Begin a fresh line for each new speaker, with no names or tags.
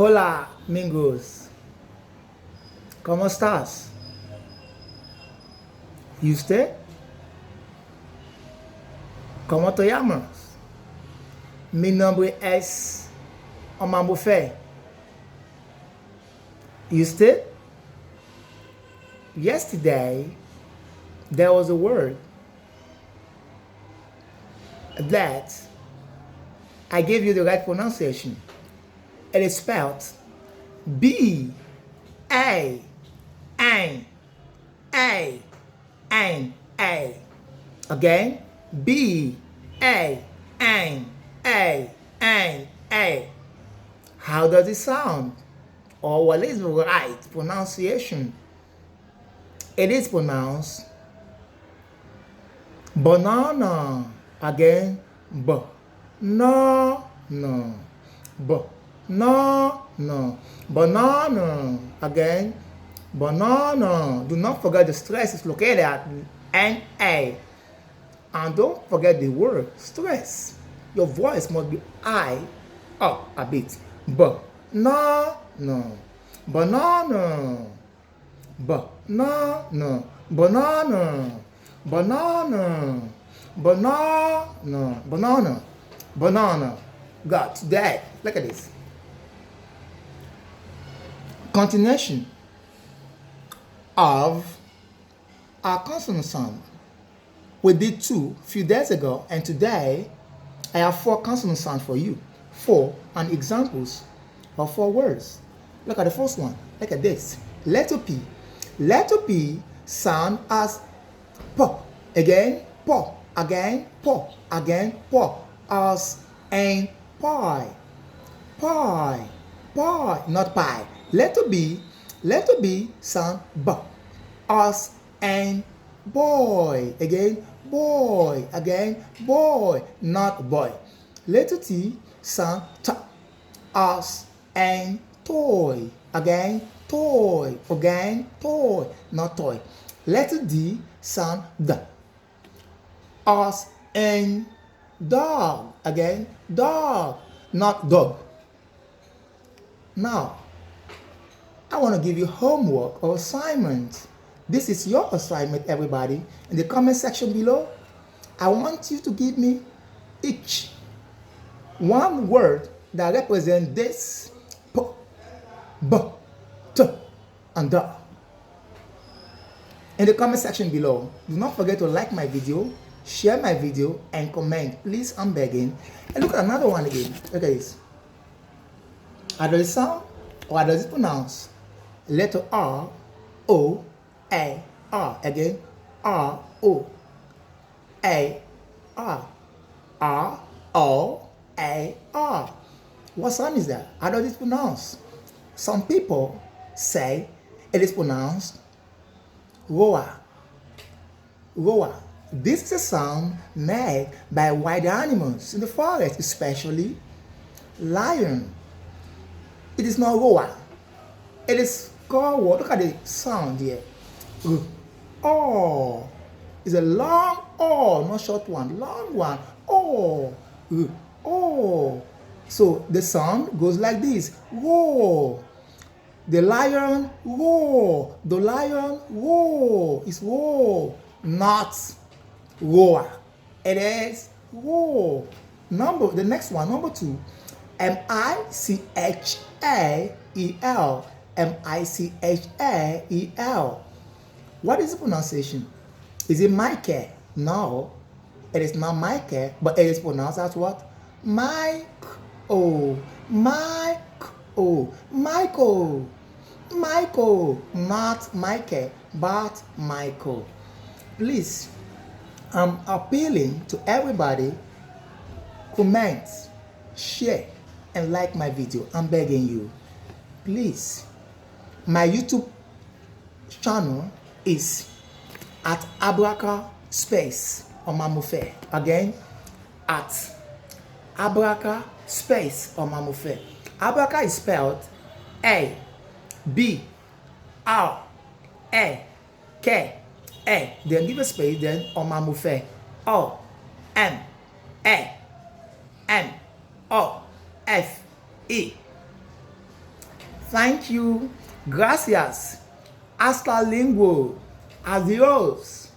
Hola, amigos. ¿Cómo estás? ¿Y usted? ¿Cómo te llamas? Mi nombre es Omar Buffet. ¿Y usted? Yesterday, there was a word that I gave you the right pronunciation. It is spelled B A N A N A. Again, B A N A N A. How does it sound? Or what is the right pronunciation? It is pronounced banana. Again, b no no b no no banana. Again, banana. Do not forget the stress is located at NA. And don't forget the word stress. Your voice must be I up a bit. No no banana. Banana, banana, banana, banana, banana, banana. Got that. Look at this. Continuation of our consonant sound. We did two a few days ago, and today I have four consonant sounds for you. Four and examples of four words. Look at the first one. Look at this. Letter P. Letter P sound as P. Again, P. Again, P. Again, P. As and pie. Pie. Pie. Not pie. Letter B sound B. As and boy. Again, boy. Again, boy. Not boy. Letter T sound T. As and toy. Again, toy. Again, toy. Not toy. Letter D sound D. As and dog. Again, dog. Not dog. Now, I want to give you homework or assignment. This is your assignment, everybody. In the comment section below, I want you to give me each one word that represents this P, B, T, and D. In the comment section below, do not forget to like my video, share my video, and comment. Please, I'm begging. And look at another one again. Look at this. How does it sound or how does it pronounce? Letter R, O, A, R. Again, R, O, A, R. R, O, A, R. What sound is that? How does it pronounce? Some people say it is pronounced roar. Roar. This is a sound made by wild animals in the forest, especially lion. It is not roar. It is called what? Look at the sound here. Oh. It's a long oh, not short one, long one. Oh. Oh. So the sound goes like this. Whoa. The lion, whoa. The lion, whoa. It's whoa, not roar. It is whoa. The next one, number 2. Michael. Michael. What is the pronunciation? Is it Michael? No, it is not Michael, but it is pronounced as what? Mike. Oh, Mike. Oh, Michael. Michael, not Michael, but Michael. Please, I'm appealing to everybody. Comment, share, and like my video. I'm begging you. Please. My YouTube channel is at Abraka space Omamufe. Again, at Abraka space Omamufe. Abraka is spelled A B R A K A. Then give a space, then Omamufe. O M A N O F E. Thank you. Gracias. Hasta luego. Adios.